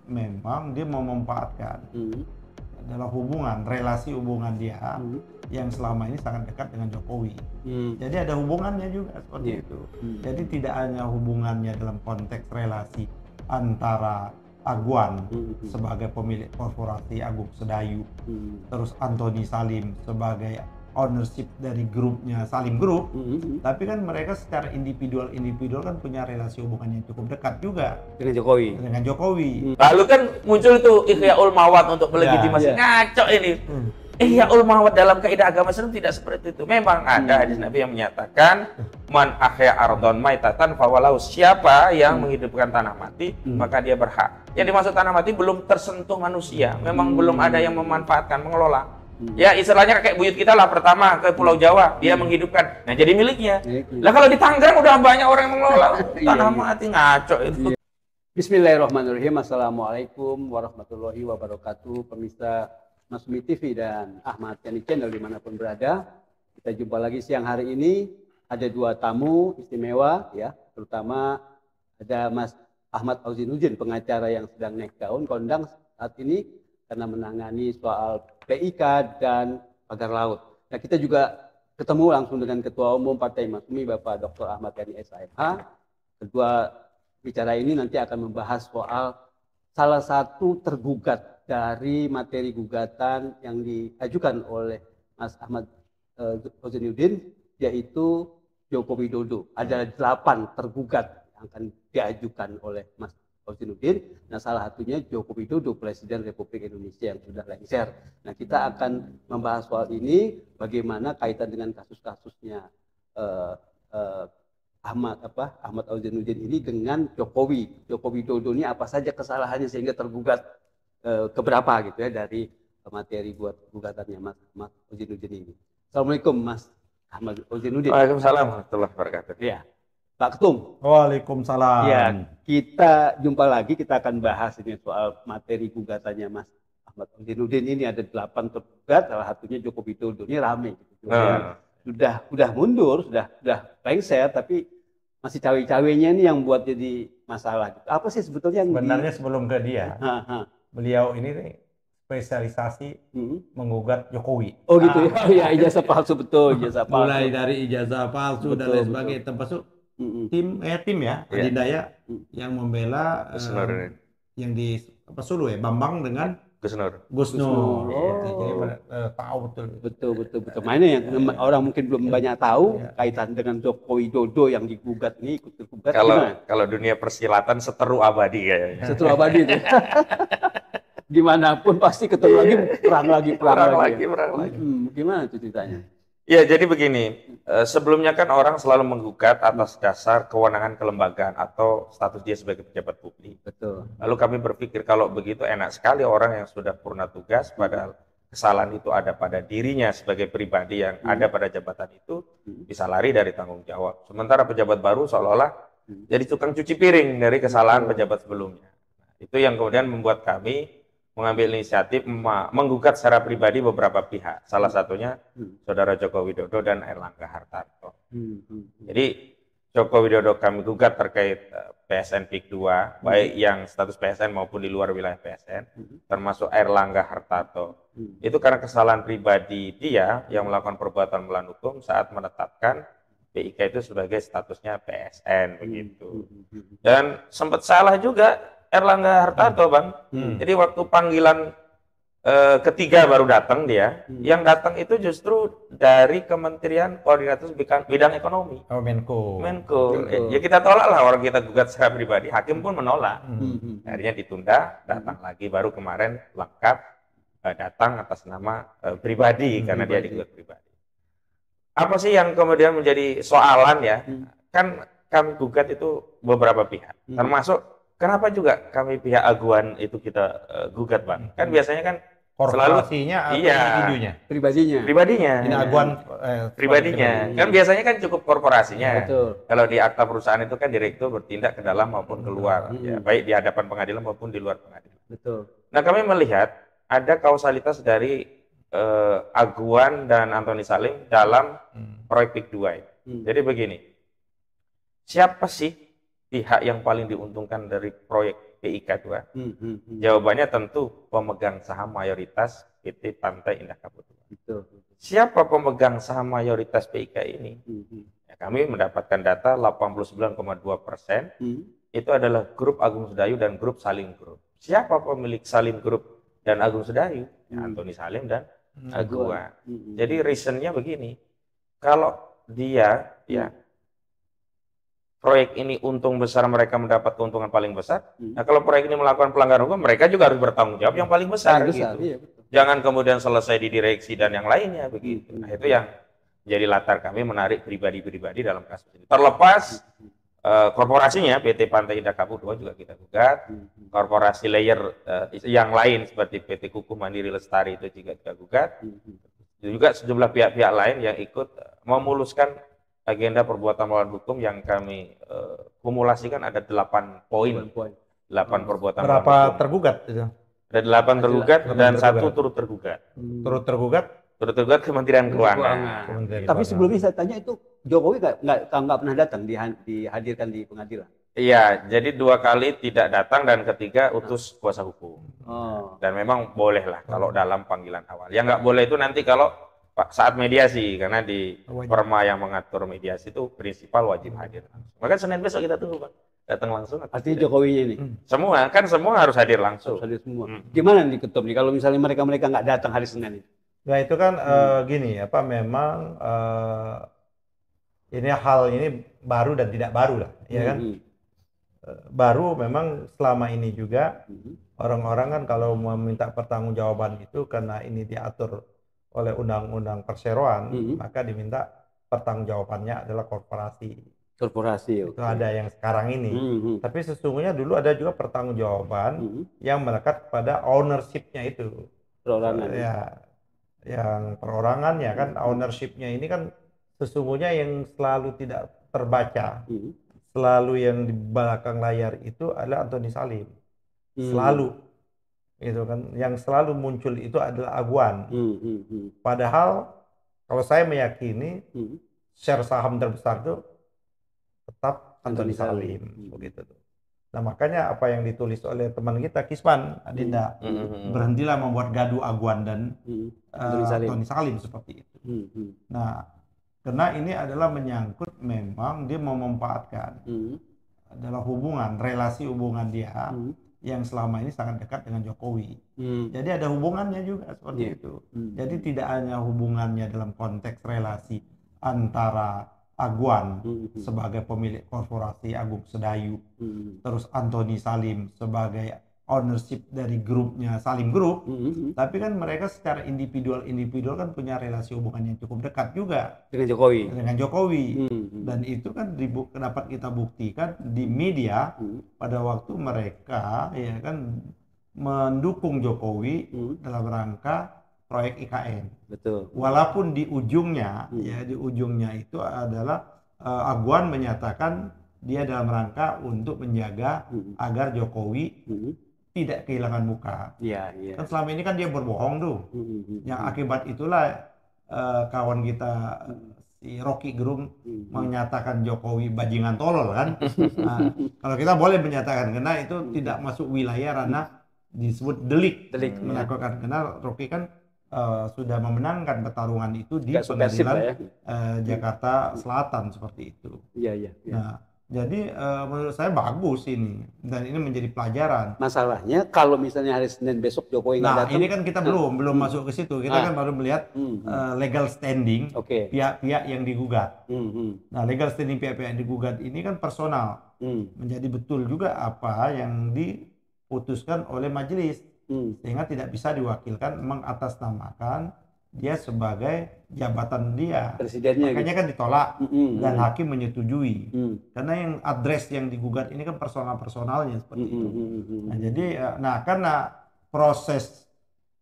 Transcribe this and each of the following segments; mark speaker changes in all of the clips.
Speaker 1: memang dia mau memanfaatkan adalah relasi hubungan dia yang selama ini sangat dekat dengan Jokowi. Jadi ada hubungannya juga seperti itu. Jadi tidak hanya hubungannya dalam konteks relasi antara Agwan sebagai pemilik korporasi Agung Sedayu, terus Anthony Salim sebagai ownership dari grupnya Salim Group, tapi kan mereka secara individual kan punya relasi hubungan yang cukup dekat juga dengan Jokowi.
Speaker 2: Lalu kan muncul itu Ihyaul Mawad untuk melegitimasi. Ngaco ini. Ihyaul Mawad dalam kaidah agama Islam tidak seperti itu. Memang ada hadis Nabi yang menyatakan man ahya ardon maitatan fawalau, siapa yang menghidupkan tanah mati maka dia berhak. Yang dimaksud tanah mati belum tersentuh manusia. Memang belum ada yang memanfaatkan, mengelola. Ya istilahnya kayak buyut kita lah, pertama ke Pulau Jawa dia menghidupkan, nah jadi miliknya. Lah kalau di Tangerang udah banyak orang yang mengelola tanah mati, ngaco itu.
Speaker 3: Bismillahirrahmanirrahim. Assalamualaikum warahmatullahi wabarakatuh. Pemirsa Masumi TV dan Ahmad Yani Channel dimanapun berada, kita jumpa lagi siang hari ini. Ada dua tamu istimewa ya, terutama ada Mas Ahmad Auzinuddin, pengacara yang sedang naik daun kondang saat ini karena menangani soal PIK dan pagar laut. Nah, kita juga ketemu langsung dengan Ketua Umum Partai Masumi, Bapak Dr. Ahmad Yani SIMH. Kedua bicara ini nanti akan membahas soal salah satu tergugat dari materi gugatan yang diajukan oleh Mas Ahmad Auzinuddin, yaitu Joko Widodo. Ada 8 tergugat yang akan diajukan oleh Mas Auzinuddin. Nah, salah satunya Joko Widodo, Presiden Republik Indonesia yang sudah lengser. Nah, kita akan membahas soal ini, bagaimana kaitan dengan kasus-kasusnya Ahmad Auzinuddin ini dengan Jokowi. Joko Widodo ini apa saja kesalahannya sehingga tergugat keberapa gitu ya dari materi buat gugatannya Mas Ahmad Auzinuddin ini. Assalamualaikum Mas Ahmad Auzinuddin.
Speaker 2: Waalaikumsalam warahmatullahi wabarakatuh.
Speaker 3: Ya, Pak Ketum.
Speaker 1: Waalaikumsalam.
Speaker 3: Ya, kita jumpa lagi, kita akan bahas ini soal materi gugatannya Mas Ahmad Auzinuddin ini. Ada 8 tergugat, salah satunya Joko Widodo. Ini rame gitu. Sudah mundur, sudah lengser, tapi masih cawe-cawenya ini yang buat jadi masalah gitu. Apa sih sebetulnya yang
Speaker 1: sebenarnya sebelum ke dia? Beliau ini spesialisasi menggugat Jokowi.
Speaker 3: Oh gitu ya. Ya, ijazah palsu, betul, ijazah palsu.
Speaker 1: Mulai dari ijazah palsu dan lain sebagainya, termasuk tim ya Adindaya yang membela yang di Sulu ya, Bambang dengan Gus Nur. Jadi tahu betul.
Speaker 3: Mainnya yang orang mungkin belum banyak tahu kaitan dengan Joko Widodo yang digugat ini, ikut tergugat.
Speaker 2: Kalau dunia persilatan seteru abadi kayaknya.
Speaker 3: Seteru abadi itu. Dimanapun pasti ketemu lagi, perang lagi. Gimana itu ceritanya?
Speaker 2: Ya, jadi begini, sebelumnya kan orang selalu menggugat atas dasar kewenangan kelembagaan atau status dia sebagai pejabat publik.
Speaker 3: Betul.
Speaker 2: Lalu kami berpikir kalau begitu enak sekali orang yang sudah purna tugas, padahal kesalahan itu ada pada dirinya sebagai pribadi yang ada pada jabatan itu, bisa lari dari tanggung jawab. Sementara pejabat baru seolah-olah jadi tukang cuci piring dari kesalahan pejabat sebelumnya. Itu yang kemudian membuat kami mengambil inisiatif menggugat secara pribadi beberapa pihak. Salah satunya Saudara Joko Widodo dan Airlangga Hartarto. Jadi Joko Widodo kami gugat terkait PSN PIK 2, baik yang status PSN maupun di luar wilayah PSN, termasuk Airlangga Hartarto. Itu karena kesalahan pribadi dia yang melakukan perbuatan melawan hukum saat menetapkan PIK itu sebagai statusnya PSN begitu. Dan sempat salah juga Airlangga Hartarto, Bang. Jadi waktu panggilan ketiga baru datang dia, yang datang itu justru dari Kementerian Koordinator Bidang Ekonomi.
Speaker 1: Oh, Menko.
Speaker 2: Ya kita tolak lah, orang kita gugat secara pribadi, hakim pun menolak. Akhirnya ditunda, datang lagi, baru kemarin lengkap datang atas nama pribadi karena dia digugat pribadi. Apa sih yang kemudian menjadi soalan ya? Kan kami gugat itu beberapa pihak, termasuk kenapa juga kami pihak Agwan itu kita gugat, Bang? Kan biasanya kan
Speaker 1: korporasinya atau individunya?
Speaker 2: Pribadinya.
Speaker 1: Ini Agwan
Speaker 2: pribadinya. Kan biasanya kan cukup korporasinya.
Speaker 3: Betul.
Speaker 2: Kalau di akta perusahaan itu kan direktur bertindak ke dalam maupun keluar, ya, baik di hadapan pengadilan maupun di luar pengadilan.
Speaker 3: Betul.
Speaker 2: Nah, kami melihat ada kausalitas dari Agwan dan Anthony Salim dalam proyek PIK 2 ini. Jadi begini, siapa sih pihak yang paling diuntungkan dari proyek PIK 2? Jawabannya tentu pemegang saham mayoritas PT Pantai Indah Kapuk II. Siapa pemegang saham mayoritas PIK ini? Ya, kami mendapatkan data 89,2% itu adalah grup Agung Sedayu dan grup Salim Group. Siapa pemilik Salim Group dan Agung Sedayu? Ya, Antoni Salim dan Agua. Jadi reasonnya begini, kalau dia ya proyek ini untung besar, mereka mendapat keuntungan paling besar. Nah, kalau proyek ini melakukan pelanggaran hukum, mereka juga harus bertanggung jawab yang paling besar gitu. Iya, jangan kemudian selesai di direksi dan yang lainnya begitu. Nah, itu yang jadi latar kami menarik pribadi-pribadi dalam kasus ini. Terlepas korporasinya PT Pantai Indah Kapuk II juga kita gugat, korporasi layer yang lain seperti PT Kuku Mandiri Lestari itu juga kita gugat, juga sejumlah pihak-pihak lain yang ikut memuluskan agenda perbuatan melawan hukum yang kami kumulasikan ada 8 poin. 8 perbuatan melawan hukum.
Speaker 1: Berapa tergugat itu?
Speaker 2: Ada 8 tergugat dan 1 turut tergugat.
Speaker 1: Turut tergugat?
Speaker 2: Turut tergugat Kementerian Keuangan.
Speaker 3: Tapi sebelumnya saya tanya itu Jokowi nggak pernah datang dihadirkan di pengadilan.
Speaker 2: Iya, jadi 2 kali tidak datang dan ketiga utus kuasa hukum. Dan memang boleh lah kalau dalam panggilan awal. Yang nggak boleh itu nanti kalau saat mediasi, karena di perma yang mengatur mediasi itu prinsipal wajib hadir. Maka Senin besok kita tunggu, Pak. Datang langsung.
Speaker 3: Artinya Jokowinya ini?
Speaker 2: Semua harus hadir langsung.
Speaker 3: Harus hadir semua. Gimana nih Ketum nih kalau misalnya mereka nggak datang hari Senin ini?
Speaker 1: Nah itu kan gini apa memang ini hal ini baru dan tidak baru lah, ya kan? Baru memang selama ini juga orang-orang kan kalau meminta pertanggungjawaban itu karena ini diatur oleh undang-undang perseroan, maka diminta pertanggungjawabannya adalah korporasi. Itu ada yang sekarang ini. Tapi sesungguhnya dulu ada juga pertanggungjawaban yang melekat pada ownership-nya itu.
Speaker 3: Perorangan.
Speaker 1: Ya, yang perorangannya kan ownership-nya ini kan sesungguhnya yang selalu tidak terbaca. Selalu yang di belakang layar itu adalah Antoni Salim. Selalu. Itu kan yang selalu muncul itu adalah Aguan. Padahal kalau saya meyakini share saham terbesar itu tetap Antoni Salim begitu tuh. Nah makanya apa yang ditulis oleh teman kita Kisman Adinda, berhentilah membuat gaduh Aguan dan Antoni Salim seperti itu. Nah karena ini adalah menyangkut memang dia mau memanfaatkan adalah relasi hubungan dia yang selama ini sangat dekat dengan Jokowi. Jadi ada hubungannya juga seperti itu. Jadi tidak hanya hubungannya dalam konteks relasi antara Aguan sebagai pemilik korporasi Agung Sedayu, terus Antoni Salim sebagai ownership dari grupnya Salim Group, tapi kan mereka secara individual kan punya relasi hubungan yang cukup dekat juga dengan Jokowi. Dan itu kan dapat kita buktikan di media pada waktu mereka ya kan mendukung Jokowi dalam rangka proyek IKN.
Speaker 3: Betul.
Speaker 1: Walaupun di ujungnya itu adalah Aguan menyatakan dia dalam rangka untuk menjaga agar Jokowi tidak kehilangan muka. Kan selama ini kan dia berbohong tuh. Yang akibat itulah kawan kita si Rocky Gerung menyatakan Jokowi bajingan tolol kan. Nah, kalau kita boleh menyatakan karena itu tidak masuk wilayah ranah disebut delik melakukan karena Rocky kan sudah memenangkan pertarungan itu di pengadilan Jakarta Selatan seperti itu. Nah, jadi menurut saya bagus ini dan ini menjadi pelajaran.
Speaker 3: Masalahnya kalau misalnya hari Senin besok Jokowi nggak datang.
Speaker 1: Nah, ini kan kita belum masuk ke situ. Kita kan baru melihat legal standing pihak-pihak yang digugat. Nah, legal standing pihak-pihak yang digugat ini kan personal. Menjadi betul juga apa yang diputuskan oleh majelis. Sehingga tidak bisa diwakilkan mengatasnamakan dia sebagai jabatan dia.
Speaker 3: Presidennya.
Speaker 1: Makanya kan ditolak dan hakim menyetujui. Karena yang address yang digugat ini kan personalnya seperti itu. Nah, jadi karena proses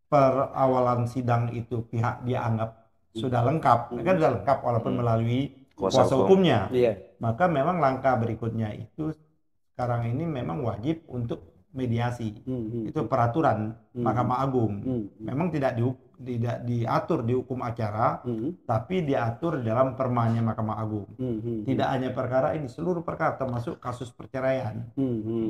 Speaker 1: perawalan sidang itu pihak dia anggap sudah lengkap, kan sudah lengkap walaupun melalui kuasa hukumnya. Maka memang langkah berikutnya itu sekarang ini memang wajib untuk mediasi. Itu peraturan Mahkamah Agung. Memang tidak diatur di hukum acara, tapi diatur dalam permanya Mahkamah Agung. Tidak hanya perkara ini, seluruh perkara termasuk kasus perceraian.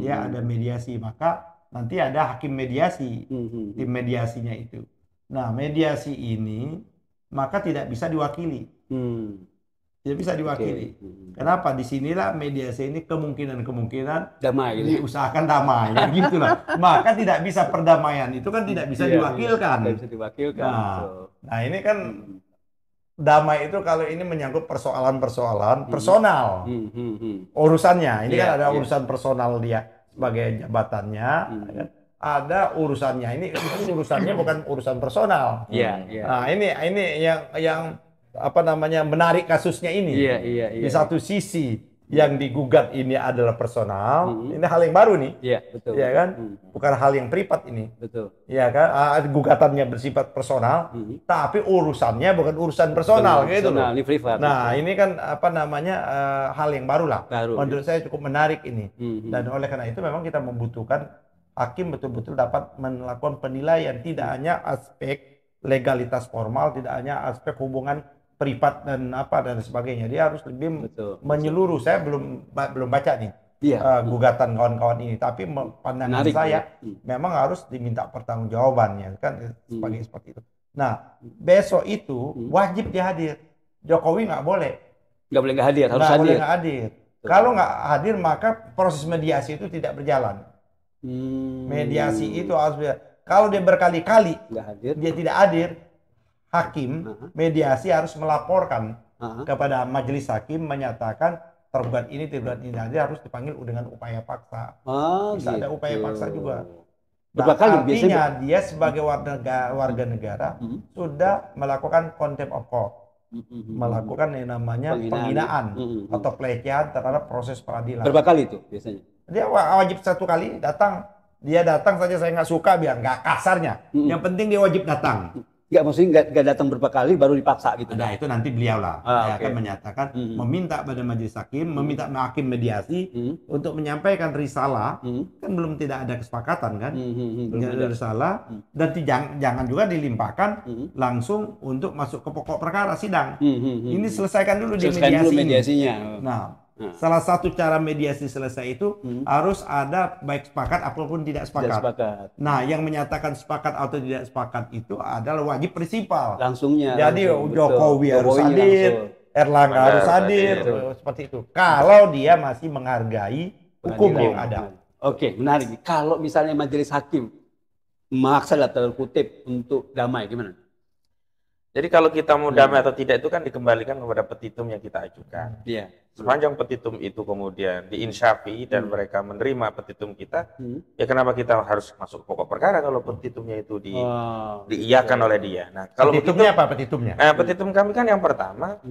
Speaker 1: Dia ada mediasi, maka nanti ada hakim mediasi, tim mediasinya itu. Nah, mediasi ini maka tidak bisa diwakili. Tidak bisa diwakili. Kenapa? Disinilah mediasi ini kemungkinan
Speaker 3: damai,
Speaker 1: diusahakan damai, ya gitulah. Maka tidak bisa perdamaian itu kan tidak bisa diwakilkan.
Speaker 3: Tidak bisa diwakilkan.
Speaker 1: Nah, ini kan damai itu kalau ini menyangkut persoalan-persoalan personal, urusannya. Ini kan ada urusan personal dia sebagai jabatannya, kan? Ada urusannya. Ini urusannya bukan urusan personal. Nah, ini yang apa namanya menarik kasusnya ini. Di satu sisi yang digugat ini adalah personal, ini hal yang baru nih.
Speaker 3: Betul.
Speaker 1: Ya kan? Bukan hal yang privat ini.
Speaker 3: Betul.
Speaker 1: Ya kan? Gugatannya bersifat personal, tapi urusannya bukan urusan personal gitu loh.
Speaker 3: Ini privat.
Speaker 1: Nah, ini kan apa namanya hal yang baru lah. Menurut saya cukup menarik ini. Dan oleh karena itu memang kita membutuhkan hakim betul-betul dapat melakukan penilaian, tidak hanya aspek legalitas formal, tidak hanya aspek hubungan privat dan sebagainya. Dia harus lebih menyeluruh. Saya belum baca nih gugatan kawan-kawan ini, tapi pandangan saya memang harus diminta pertanggungjawabannya kan seperti itu. Nah, besok itu wajib dia hadir. Jokowi nggak boleh
Speaker 3: nggak hadir, harus hadir.
Speaker 1: Boleh nggak hadir. Kalau nggak hadir maka proses mediasi itu tidak berjalan. Mediasi itu harus kalau dia berkali-kali dia tidak hadir, hakim mediasi harus melaporkan kepada majelis hakim menyatakan tergugat ini dia harus dipanggil dengan upaya paksa. Bisa ada upaya paksa juga. Nah, artinya dia sebagai warga negara sudah melakukan contempt of court, melakukan yang namanya penghinaan atau pelecehan terhadap proses peradilan.
Speaker 3: Berapa kali itu biasanya?
Speaker 1: Dia wajib satu kali datang. Dia datang saja saya nggak suka biar nggak kasarnya. Yang penting dia wajib datang.
Speaker 3: Nggak, maksudnya nggak datang berapa kali baru dipaksa gitu.
Speaker 1: Nah, itu nanti beliau lah akan menyatakan, meminta pada majelis hakim, meminta hakim mediasi untuk menyampaikan risalah. Kan belum tidak ada kesepakatan kan, nggak ada risalah, dan jangan juga dilimpahkan langsung untuk masuk ke pokok perkara sidang. Ini selesaikan dulu di
Speaker 3: mediasinya.
Speaker 1: Nah, salah satu cara mediasi selesai itu harus ada baik sepakat apapun tidak sepakat. Nah, yang menyatakan sepakat atau tidak sepakat itu adalah wajib prinsipal.
Speaker 3: Langsungnya.
Speaker 1: Jadi Jokowi harus hadir, Erlangga harus hadir, seperti itu. Kalau dia masih menghargai hukum yang ada.
Speaker 3: Oke, menarik. Kalau misalnya majelis hakim memaksa dalam kutip untuk damai, gimana?
Speaker 2: Jadi kalau kita mau damai atau tidak itu kan dikembalikan kepada petitum yang kita ajukan. Sepanjang petitum itu kemudian diinsyafi dan mereka menerima petitum kita, ya kenapa kita harus masuk pokok perkara kalau petitumnya itu diiyakan oleh dia. Nah, kalau
Speaker 1: petitumnya apa petitumnya?
Speaker 2: Petitum kami kan yang pertama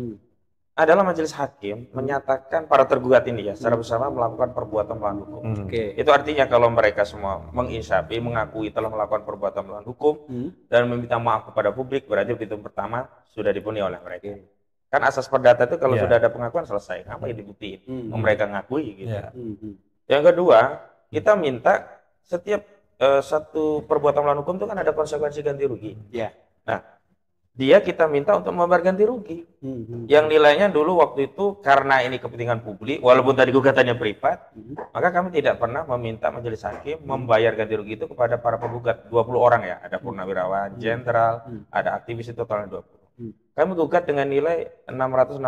Speaker 2: adalah majelis hakim menyatakan para tergugat ini ya secara bersama melakukan perbuatan melawan hukum. Itu artinya kalau mereka semua menginsyafi, mengakui telah melakukan perbuatan melawan hukum dan meminta maaf kepada publik, berarti petitum pertama sudah dipenuhi oleh mereka. Kan asas perdata itu kalau sudah ada pengakuan selesai, apa yang dibuktiin? Mereka ngakui gitu. Yang kedua, kita minta setiap satu perbuatan melawan hukum itu kan ada konsekuensi ganti rugi. Nah, dia kita minta untuk membayar ganti rugi yang nilainya dulu waktu itu karena ini kepentingan publik walaupun tadi gugatannya privat, maka kami tidak pernah meminta majelis hakim membayar ganti rugi itu kepada para penggugat 20 orang ya, ada purnawirawan, jenderal, ada aktivis, itu totalnya 20. Kami gugat dengan nilai 616,2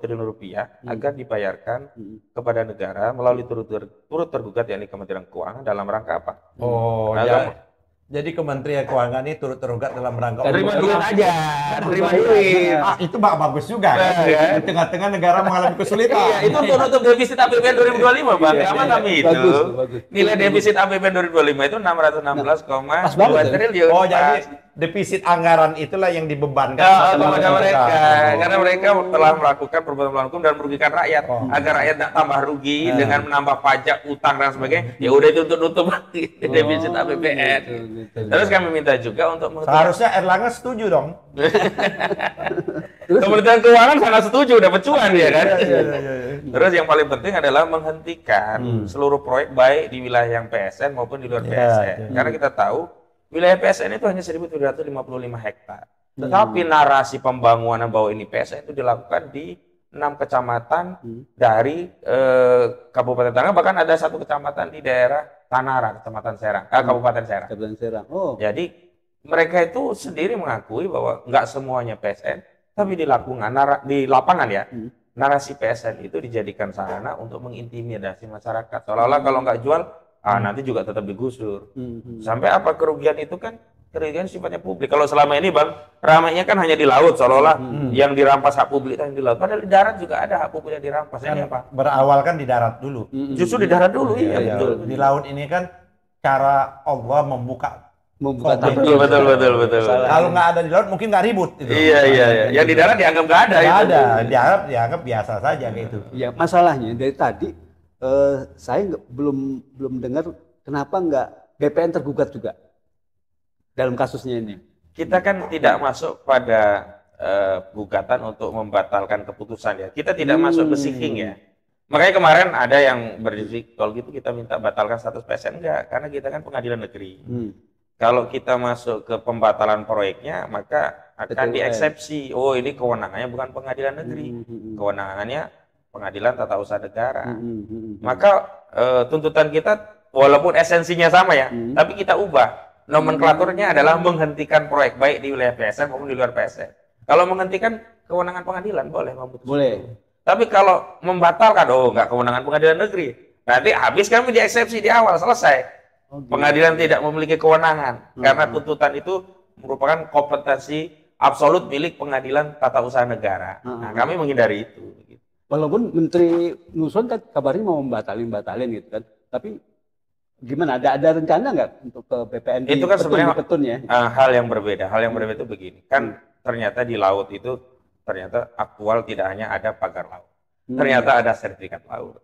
Speaker 2: triliun rupiah agar dibayarkan kepada negara melalui turut tergugat yakni Kementerian Keuangan dalam rangka apa?
Speaker 1: Jadi Kementerian Keuangan ini turut tergugat dalam rangka
Speaker 2: terima duit aja, terima duit.
Speaker 1: Itu bagus juga kan? Di tengah-tengah negara mengalami kesulitan.
Speaker 2: Iya, itu untuk nutup defisit APBN 2025, Bang. Aman kami itu. Bagus. Nilai defisit APBN 2025 itu 616,2 triliun.
Speaker 1: Oh, jadi defisit anggaran itulah yang dibebankan
Speaker 2: kepada mereka. Karena mereka telah melakukan perbuatan melawan hukum dan merugikan rakyat. Agar rakyat tidak tambah rugi dengan menambah pajak, utang dan sebagainya. Ya udah itu untuk nutup defisit APBN. Terus kami minta juga untuk
Speaker 1: seharusnya Erlangga setuju dong.
Speaker 2: Kementerian Keuangan sangat setuju dapat cuan ya kan. Terus yang paling penting adalah menghentikan seluruh proyek baik di wilayah yang PSN maupun di luar PSN. Karena kita tahu wilayah PSN itu hanya 1.755 hektar. Tetapi narasi pembangunan bahwa ini PSN itu dilakukan di 6 kecamatan dari Kabupaten Tangerang, bahkan ada 1 kecamatan di daerah Tanara, Kecamatan Serang, Kabupaten Serang.
Speaker 3: Kabupaten Serang. Oh.
Speaker 2: Jadi mereka itu sendiri mengakui bahwa nggak semuanya PSN, tapi di lapangan ya, narasi PSN itu dijadikan sarana untuk mengintimidasi masyarakat. Seolah-olah kalau nggak jual, nanti juga tetap digusur. Sampai apa kerugian itu kan? Kerugian sifatnya publik. Kalau selama ini Bang, ramainya kan hanya di laut, seolah-olah yang dirampas hak publik itu hanya di laut. Padahal di darat juga ada hak publik yang dirampas.
Speaker 1: Kan
Speaker 2: ini apa?
Speaker 1: Berawal kan di darat dulu.
Speaker 2: Justru di darat dulu, iya betul.
Speaker 1: Di laut ini kan cara Allah membuka
Speaker 2: betul.
Speaker 1: Kalau nggak ada di laut mungkin nggak ribut. Gitu.
Speaker 2: Iya. Yang di darat dianggap nggak ada.
Speaker 1: Nggak ada. Di darat dianggap biasa saja gitu.
Speaker 3: Ya masalahnya dari tadi saya belum dengar kenapa nggak BPN tergugat juga dalam kasusnya ini.
Speaker 2: Kita kan tidak masuk pada gugatan untuk membatalkan keputusan ya. Kita tidak masuk ke seeking ya. Makanya kemarin ada yang berdiskusi kalau gitu kita minta batalkan status PSN enggak, karena kita kan pengadilan negeri. Kalau kita masuk ke pembatalan proyeknya, maka akan dieksepsi. Oh, ini kewenangannya bukan pengadilan negeri, kewenangannya pengadilan tata usaha negara. Maka tuntutan kita walaupun esensinya sama ya, tapi kita ubah. Nomenklaturnya adalah menghentikan proyek baik di wilayah PSN maupun di luar PSN. Kalau menghentikan kewenangan pengadilan boleh memutuskan.
Speaker 3: Boleh.
Speaker 2: Tapi kalau membatalkan, nggak kewenangan pengadilan negeri. Nanti habis kami dieksepsi di awal, selesai. Pengadilan tidak memiliki kewenangan karena tuntutan itu merupakan kompetensi absolut milik pengadilan tata usaha negara. Nah, kami menghindari itu.
Speaker 3: Walaupun Menteri Nusron kan kabarnya mau batalin gitu kan, tapi gimana? Ada rencana nggak untuk ke BPN?
Speaker 2: Itu kan sebenarnya
Speaker 3: petun-ya?
Speaker 2: Hal yang berbeda. Hal yang berbeda itu begini. Kan ternyata di laut itu ternyata aktual tidak hanya ada pagar laut. Ternyata ada sertifikat laut.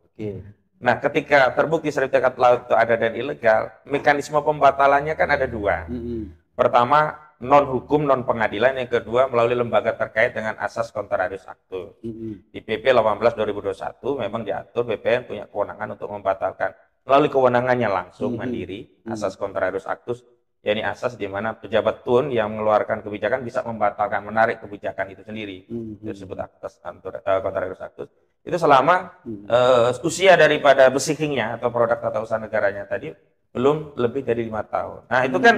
Speaker 2: Nah, ketika terbukti sertifikat laut itu ada dan ilegal, mekanisme pembatalannya kan ada 2. Pertama, non hukum, non pengadilan. Yang kedua, melalui lembaga terkait dengan asas contrarius actus. Di PP 18/2021 memang diatur BPN punya kewenangan untuk membatalkan melalui kewenangannya langsung mandiri, asas contrarius actus, yakni asas di mana pejabat tun yang mengeluarkan kebijakan bisa membatalkan, menarik kebijakan itu sendiri. Itu disebut asas contrarius actus. Itu selama usia daripada besikingnya atau produk tata usaha negaranya tadi belum lebih dari 5 tahun. Nah, itu kan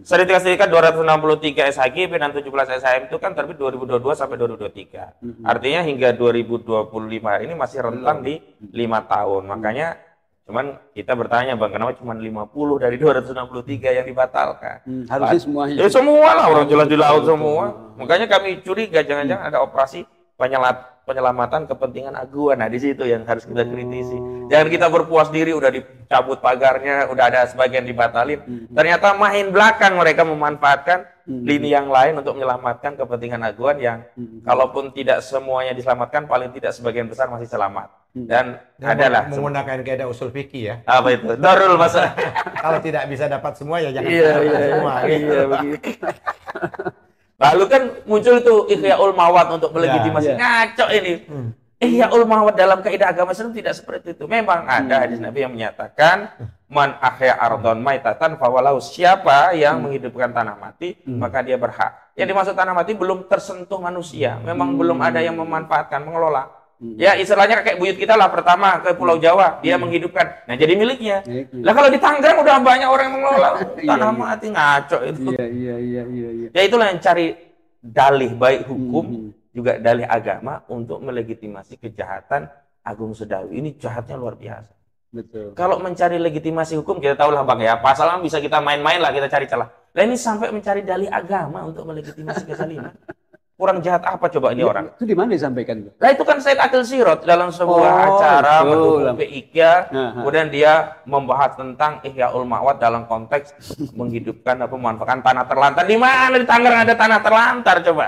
Speaker 2: sertifikat 263 SHG dan 17 SHM itu kan terbit 2022 sampai 2023. Artinya hingga 2025 ini masih rentang di 5 tahun. Makanya cuman kita bertanya Bang, kenapa cuma 50 dari 263 yang dibatalkan?
Speaker 3: Harusnya semuanya.
Speaker 2: Ya semua lah, orang jelas di laut semua. Makanya kami curiga jangan-jangan ada operasi penyelamatan kepentingan aguan. Nah, di situ yang harus kita kritisi. Jangan kita berpuas diri udah dicabut pagarnya, udah ada sebagian dibatalin. Ternyata main belakang mereka memanfaatkan lini yang lain untuk menyelamatkan kepentingan aguan yang kalaupun tidak semuanya diselamatkan, paling tidak sebagian besar masih selamat. Dan adalah
Speaker 1: menggunakan kaidah usul fikih ya.
Speaker 2: Apa itu? Darul masa.
Speaker 1: Kalau tidak bisa dapat semua ya jangan dapat semua.
Speaker 2: Iya begitu. Lalu kan muncul itu Ihyaul Mawad untuk melegitimasi. Ngaco ini. Ihyaul Mawad dalam kaidah agama Islam tidak seperti itu. Memang ada hadis Nabi yang menyatakan man ahya ardon maitatan fawalau, siapa yang menghidupkan tanah mati maka dia berhak. Yang dimaksud tanah mati belum tersentuh manusia. Memang belum ada yang memanfaatkan, mengelola. Ya istilahnya kayak buyut kita lah, pertama ke Pulau Jawa dia menghidupkan, nah jadi miliknya. Lah kalau di Tangerang udah banyak orang yang mengelola tanah mati, ngaco itu.
Speaker 3: Iya.
Speaker 2: Ya itulah yang cari dalih baik hukum juga dalih agama untuk melegitimasi kejahatan Agung Sedayu. Ini jahatnya luar biasa.
Speaker 3: Betul.
Speaker 2: Kalau mencari legitimasi hukum kita tahu lah Bang ya, pasal bisa kita main-main lah, kita cari celah. Lah ini sampai mencari dalih agama untuk melegitimasi kezaliman. Kurang jahat apa coba ini orang?
Speaker 3: Itu di mana disampaikan?
Speaker 2: Nah itu kan Said Akil Sirot dalam sebuah acara mendukung PIK, kemudian dia membahas tentang Ihyaul Ma'wad dalam konteks menghidupkan atau memanfaatkan tanah terlantar. Di mana di Tangerang ada tanah terlantar coba?